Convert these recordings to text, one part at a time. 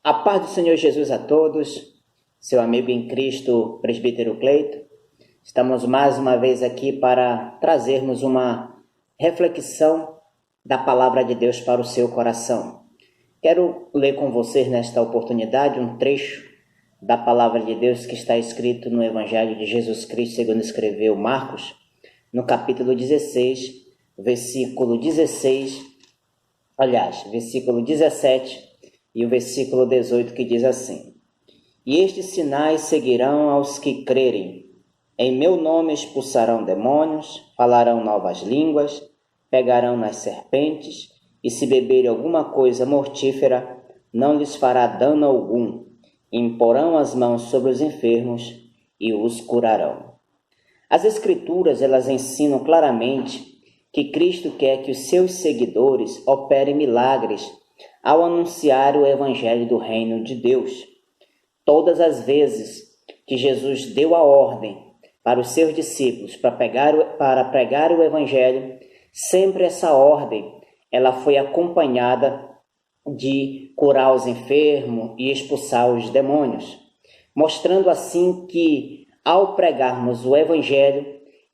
A paz do Senhor Jesus a todos, seu amigo em Cristo, presbítero Cleito. Estamos mais uma vez aqui para trazermos uma reflexão da palavra de Deus para o seu coração. Quero ler com vocês nesta oportunidade um trecho da palavra de Deus que está escrito no Evangelho de Jesus Cristo, segundo escreveu Marcos, no capítulo 16, versículo 17 e o versículo 18, que diz assim: E estes sinais seguirão aos que crerem. Em meu nome expulsarão demônios, falarão novas línguas, pegarão nas serpentes, e se beberem alguma coisa mortífera, não lhes fará dano algum. Imporão as mãos sobre os enfermos e os curarão. As Escrituras, elas ensinam claramente que Cristo quer que os seus seguidores operem milagres ao anunciar o Evangelho do Reino de Deus. Todas as vezes que Jesus deu a ordem para os seus discípulos para pregar o Evangelho, sempre essa ordem ela foi acompanhada de curar os enfermos e expulsar os demônios, mostrando assim que, ao pregarmos o Evangelho,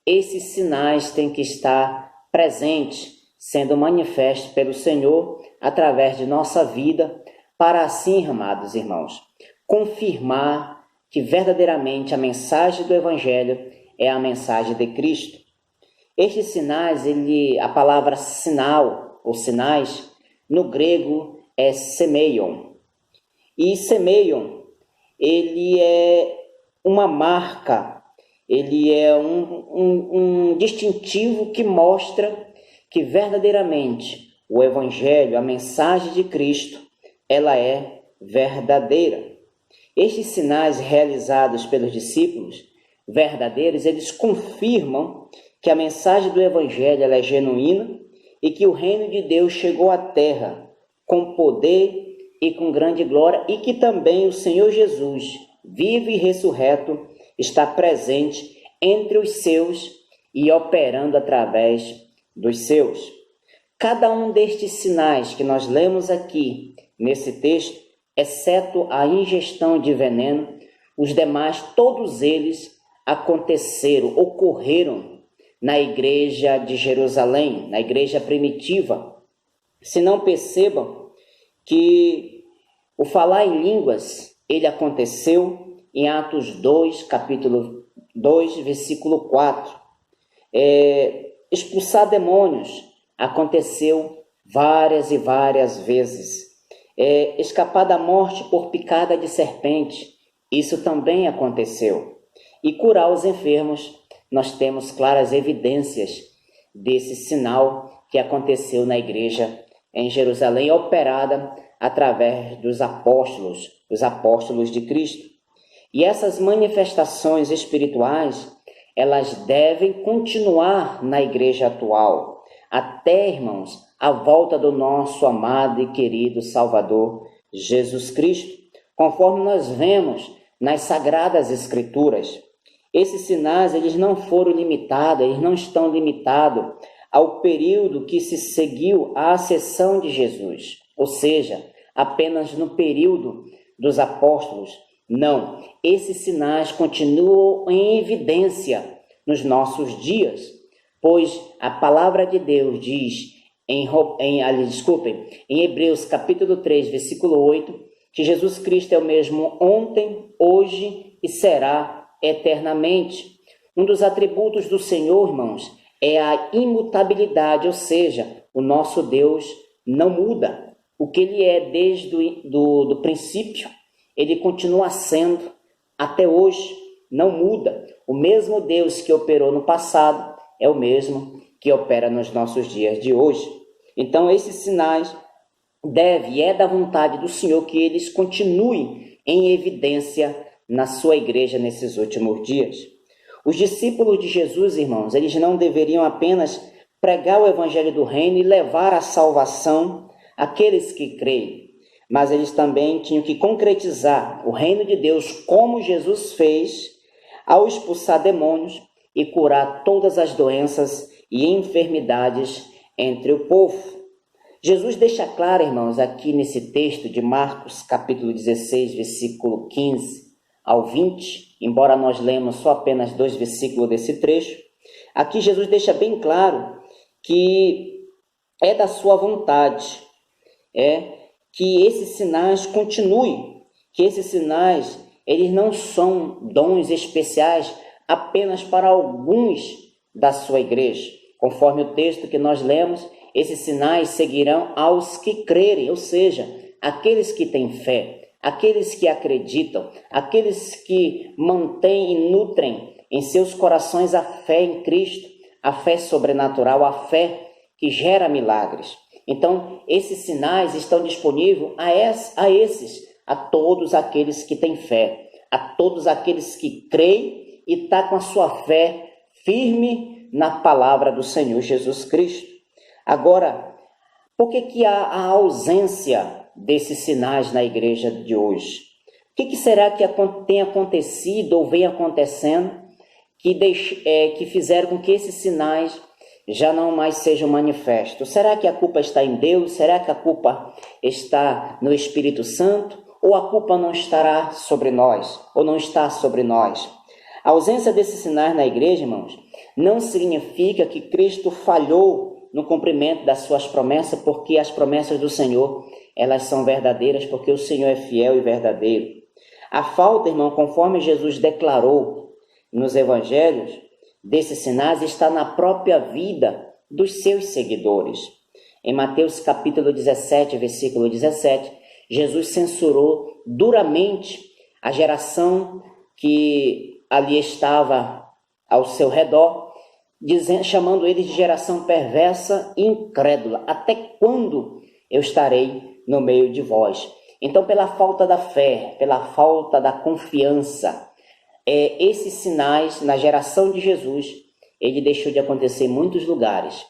esses sinais têm que estar presentes, sendo manifestos pelo Senhor através de nossa vida, para assim, amados irmãos, confirmar que verdadeiramente a mensagem do Evangelho é a mensagem de Cristo. Estes sinais, a palavra sinal ou sinais, no grego é semeion. E semeion, ele é uma marca, ele é um distintivo que mostra que verdadeiramente o Evangelho, a mensagem de Cristo, ela é verdadeira. Estes sinais realizados pelos discípulos verdadeiros, eles confirmam que a mensagem do Evangelho ela é genuína e que o reino de Deus chegou à terra com poder e com grande glória, e que também o Senhor Jesus, vivo e ressurreto, está presente entre os seus e operando através dos seus. Cada um destes sinais que nós lemos aqui nesse texto, exceto a ingestão de veneno, os demais, todos eles ocorreram na igreja de Jerusalém, na igreja primitiva. Se não percebam que o falar em línguas, ele aconteceu em Atos 2, capítulo 2, versículo 4. Expulsar demônios aconteceu várias e várias vezes. Escapar da morte por picada de serpente, isso também aconteceu. E curar os enfermos, nós temos claras evidências desse sinal que aconteceu na igreja em Jerusalém, operada através dos apóstolos, os apóstolos de Cristo. E essas manifestações espirituais, elas devem continuar na igreja atual, até, irmãos, a volta do nosso amado e querido Salvador Jesus Cristo, conforme nós vemos nas Sagradas Escrituras. Esses sinais, eles não estão limitados ao período que se seguiu à ascensão de Jesus, ou seja, apenas no período dos apóstolos. Não, esses sinais continuam em evidência nos nossos dias, pois a palavra de Deus diz em Hebreus capítulo 3, versículo 8, que Jesus Cristo é o mesmo ontem, hoje e será eternamente. Um dos atributos do Senhor, irmãos, é a imutabilidade, ou seja, o nosso Deus não muda. O que ele é desde do princípio, ele continua sendo até hoje, não muda. O mesmo Deus que operou no passado é o mesmo que opera nos nossos dias de hoje. Então, esses sinais é da vontade do Senhor que eles continuem em evidência na sua igreja nesses últimos dias. Os discípulos de Jesus, irmãos, eles não deveriam apenas pregar o Evangelho do Reino e levar a salvação àqueles que creem, mas eles também tinham que concretizar o reino de Deus como Jesus fez ao expulsar demônios e curar todas as doenças e enfermidades entre o povo. Jesus deixa claro, irmãos, aqui nesse texto de Marcos, capítulo 16, versículo 15 ao 20, embora nós lemos só apenas 2 versículos desse trecho, aqui Jesus deixa bem claro que é da sua vontade, que esses sinais continuem, que esses sinais, eles não são dons especiais apenas para alguns da sua igreja. Conforme o texto que nós lemos, esses sinais seguirão aos que crerem, ou seja, aqueles que têm fé, aqueles que acreditam, aqueles que mantêm e nutrem em seus corações a fé em Cristo, a fé sobrenatural, a fé que gera milagres. Então, esses sinais estão disponíveis a todos aqueles que têm fé, a todos aqueles que creem e estão com a sua fé firme na palavra do Senhor Jesus Cristo. Agora, por que há a ausência desses sinais na igreja de hoje? O que será que tem acontecido ou vem acontecendo que fizeram com que esses sinais já não mais sejam manifestos? Será que a culpa está em Deus? Será que a culpa está no Espírito Santo? Ou a culpa não estará sobre nós? Ou não está sobre nós? A ausência desses sinais na igreja, irmãos, não significa que Cristo falhou no cumprimento das suas promessas, porque as promessas do Senhor, elas são verdadeiras, porque o Senhor é fiel e verdadeiro. A falta, irmão, conforme Jesus declarou nos evangelhos, desses sinais está na própria vida dos seus seguidores. Em Mateus capítulo 17, versículo 17, Jesus censurou duramente a geração que ali estava ao seu redor, chamando eles de geração perversa e incrédula. Até quando eu estarei no meio de vós? Então, pela falta da fé, pela falta da confiança, esses sinais na geração de Jesus, ele deixou de acontecer em muitos lugares.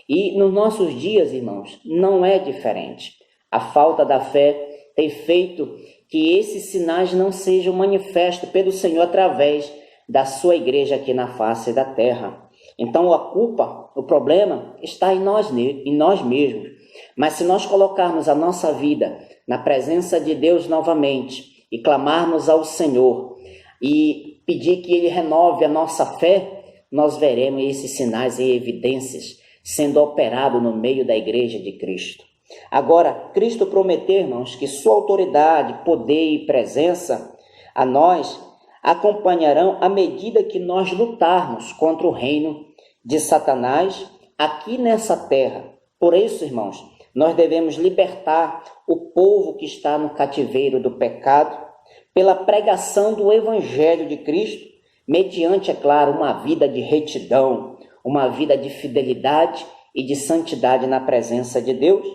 E nos nossos dias, irmãos, não é diferente. A falta da fé tem feito que esses sinais não sejam manifestos pelo Senhor através da sua igreja aqui na face da terra. Então, a culpa, o problema está em nós mesmos. Mas se nós colocarmos a nossa vida na presença de Deus novamente e clamarmos ao Senhor e pedir que Ele renove a nossa fé, nós veremos esses sinais e evidências sendo operados no meio da igreja de Cristo. Agora, Cristo prometeu, irmãos, que sua autoridade, poder e presença a nós acompanharão à medida que nós lutarmos contra o reino de Satanás aqui nessa terra. Por isso, irmãos, nós devemos libertar o povo que está no cativeiro do pecado pela pregação do Evangelho de Cristo, mediante, é claro, uma vida de retidão, uma vida de fidelidade e de santidade na presença de Deus,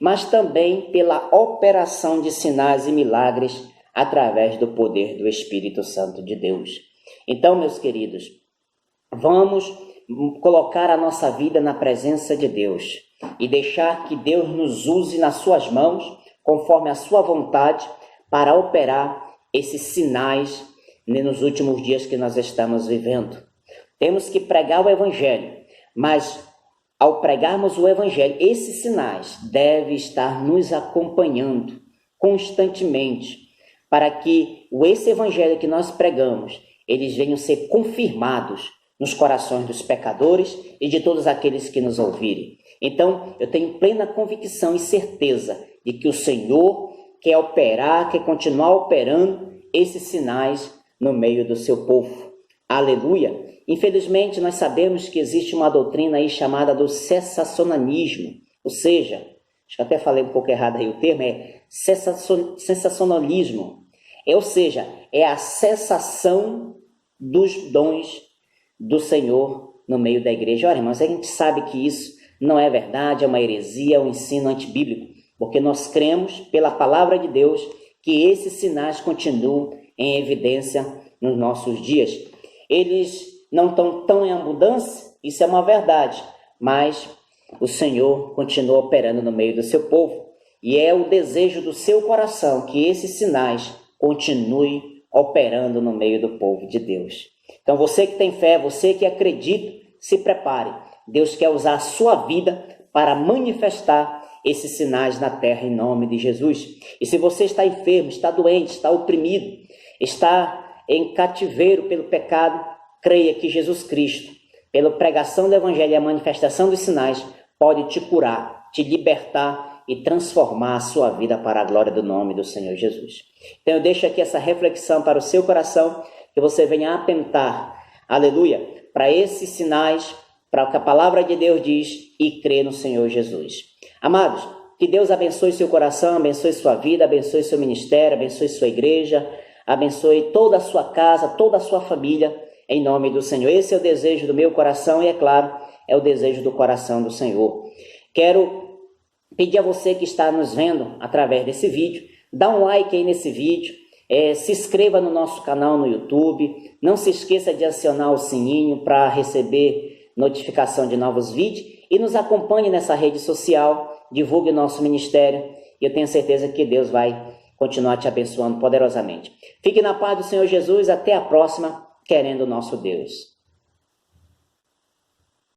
mas também pela operação de sinais e milagres através do poder do Espírito Santo de Deus. Então, meus queridos, vamos colocar a nossa vida na presença de Deus e deixar que Deus nos use nas suas mãos, conforme a sua vontade, para operar esses sinais nos últimos dias que nós estamos vivendo. Temos que pregar o Evangelho, mas ao pregarmos o Evangelho, esses sinais devem estar nos acompanhando constantemente, para que esse Evangelho que nós pregamos, eles venham ser confirmados nos corações dos pecadores e de todos aqueles que nos ouvirem. Então, eu tenho plena convicção e certeza de que o Senhor quer operar, quer continuar operando esses sinais no meio do seu povo. Aleluia! Infelizmente, nós sabemos que existe uma doutrina aí chamada do cessacionalismo, ou seja, acho que até falei um pouco errado aí o termo, sensacionalismo. Ou seja, é a cessação dos dons do Senhor no meio da igreja. Olha, irmãos, a gente sabe que isso não é verdade, é uma heresia, é um ensino antibíblico, porque nós cremos pela palavra de Deus que esses sinais continuam em evidência nos nossos dias. Eles não estão tão em abundância, isso é uma verdade, mas o Senhor continua operando no meio do seu povo, e é o desejo do seu coração que esses sinais continuem operando no meio do povo de Deus. Então, você que tem fé, você que acredita, se prepare. Deus quer usar a sua vida para manifestar esses sinais na terra em nome de Jesus. E se você está enfermo, está doente, está oprimido, está em cativeiro pelo pecado, creia que Jesus Cristo, pela pregação do Evangelho e a manifestação dos sinais, pode te curar, te libertar e transformar a sua vida para a glória do nome do Senhor Jesus. Então eu deixo aqui essa reflexão para o seu coração, que você venha atentar, aleluia, para esses sinais, para o que a palavra de Deus diz e crer no Senhor Jesus. Amados, que Deus abençoe seu coração, abençoe sua vida, abençoe seu ministério, abençoe sua igreja, abençoe toda a sua casa, toda a sua família, em nome do Senhor. Esse é o desejo do meu coração e, é claro, é o desejo do coração do Senhor. Quero pedir a você que está nos vendo através desse vídeo, dá um like aí nesse vídeo, se inscreva no nosso canal no YouTube, não se esqueça de acionar o sininho para receber notificação de novos vídeos e nos acompanhe nessa rede social, divulgue o nosso ministério e eu tenho certeza que Deus vai continuar te abençoando poderosamente. Fique na paz do Senhor Jesus, até a próxima, querendo o nosso Deus.